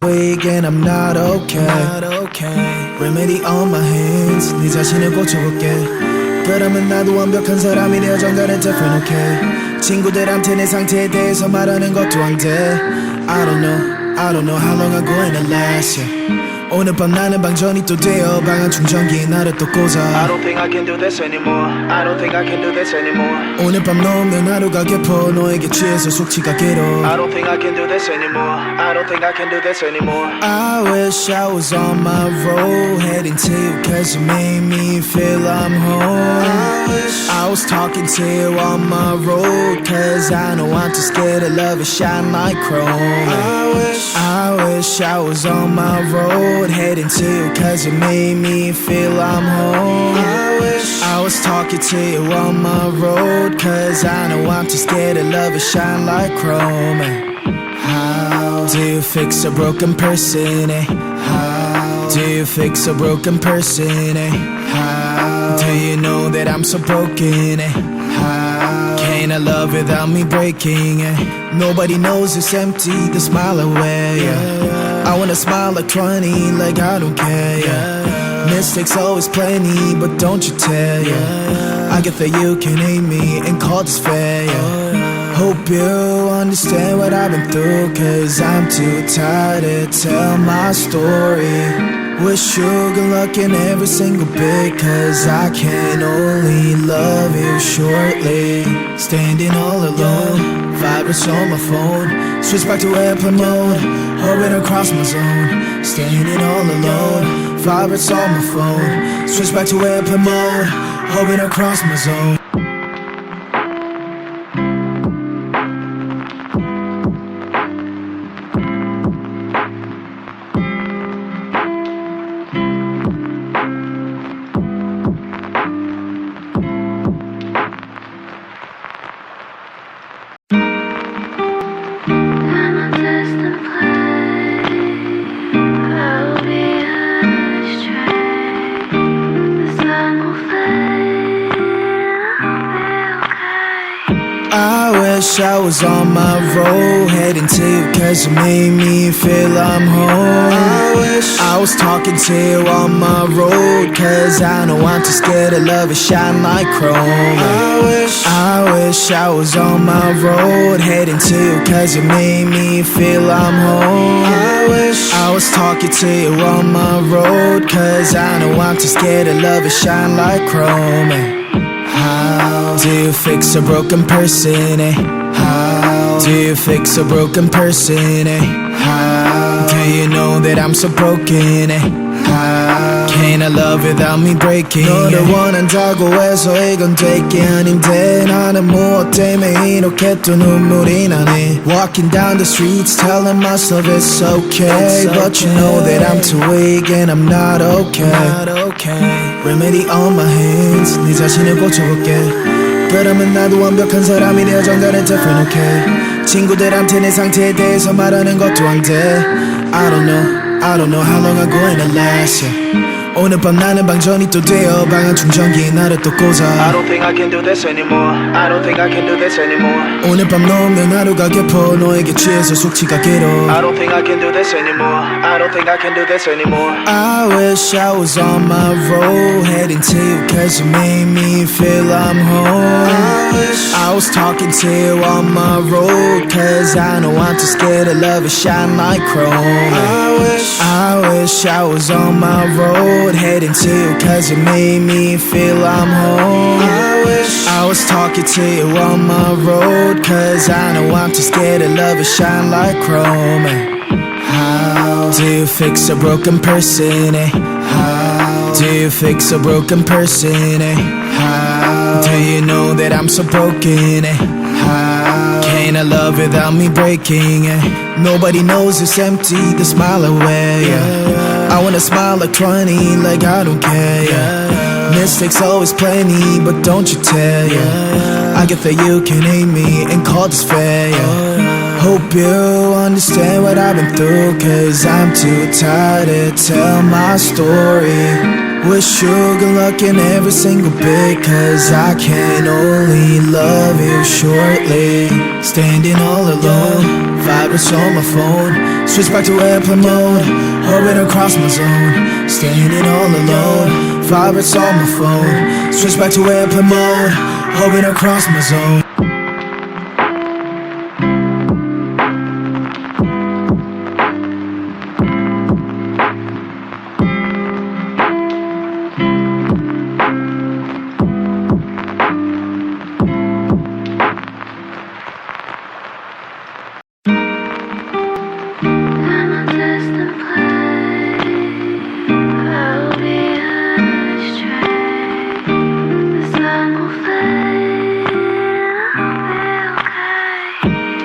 weak and I'm not okay. Remedy on my hands. 네 자신을 고쳐볼게. 그러면 나도 완벽한 사람이 되어 정갈은 different, okay. 친구들한테 내 상태에 대해서 말하는 것도 안 돼. I don't know how long I'm going to last, yeah. 오늘 밤 나는 방전이 또 되어 방한 충전기에 나를 또 꽂아. I don't think I can do this anymore. I don't think I can do this anymore. 오늘 밤 너 없는 하루가 깊어 너에게 취해서 숙취가 길어. I don't think I can do this anymore. I don't think I can do this anymore. I wish I was on my road heading to you cause you made me feel I'm home. I was talking to you on my road cause I know I'm too scared to love and shine like chrome. I wish I was on my road heading to you cause you made me feel I'm home. I was talking to you on my road cause I know I'm too scared to love and shine like chrome. How do you fix a broken person, eh? How do you fix a broken person, eh? How do you know that I'm so broken, eh? How can I love without me breaking, eh? Nobody knows it's empty, the smile away, yeah. I wanna smile like 20, like I don't care, yeah. Mistakes always plenty, but don't you tell, yeah. I get that you can hate me and call this fair, yeah. Hope you understand what I've been through, cause I'm too tired to tell my story. Wish you good luck in every single bit, cause I can only love you shortly. Standing all alone, vibrates on my phone. Switch back to airplane mode, orbit across my zone. Standing all alone, vibrates on my phone. Switch back to airplane mode, orbit across my zone. I wish I was on my road heading to you cause you made me feel I'm home. I was talking to you on my road cause I know I'm too scared to love and shine like chrome. I wish I was on my road heading to you cause you made me feel I'm home. I was talking to you on my road cause I know I'm too scared to love and shine like chrome. How do you fix a broken person, eh? How do you fix a broken person, eh? How do you know that I'm so broken, eh? How can I love without me breaking? 너를 원한다고 해서 이건 될게 아닌데 나는 무엇 때문에 이렇게 또 눈물이 나네. Walking down the streets telling myself it's okay, but you know that I'm too weak and I'm not okay. Remedy on my hands. 네 자신을 고쳐볼게. 그러면 나도 완벽한 사람이 되어 정갈은 different, okay. 친구들한테 내 상태에 대해서 말하는 것도 안 돼. I don't know how long I'm going to last, yeah. 오늘 밤 나는 방전이 또 되어 방한 충전기에 나를 또 꽂아. I don't think I can do this anymore. I don't think I can do this anymore. 오늘 밤 너 없는 하루가 깊어 너에게 취해서 숙취가 길어. I don't think I can do this anymore. I don't think I can do this anymore. I wish I was on my road heading to you cause you made me feel I'm home. I was talking to you on my road cause I know I'm too scared to love and shine like chrome. I wish I was on my road heading to you cause you made me feel I'm home. I was talking to you on my road cause I know I'm too scared to love and shine like chrome. How do you fix a broken person, eh? How do you fix a broken person, eh? How do you know that I'm so broken, eh? How can I love without me breaking, eh? Nobody knows it's empty, the smile away, yeah. I wanna smile like 20, like I don't care, yeah. Mistakes always plenty, but don't you tell, yeah. I get that you can hate me and call this fair, yeah. Hope you understand what I've been through, cause I'm too tired to tell my story. Wish you good luck in every single bit, cause I can only love you shortly. Standing all alone, Vibrates on my phone, switch back to airplane mode. Orbit across my zone, staying in all alone. Vibrates on my phone, switch back to airplane mode. Orbit across my zone.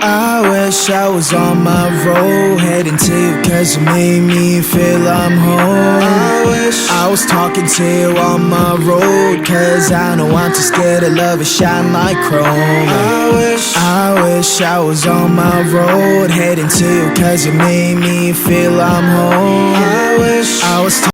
I wish I was on my road, heading to you cause you made me feel I'm home. I wish I was talking to you on my road, cause I know I'm too scared to love it shine like chrome. I wish I was on my road, heading to you cause you made me feel I'm home. I wish I was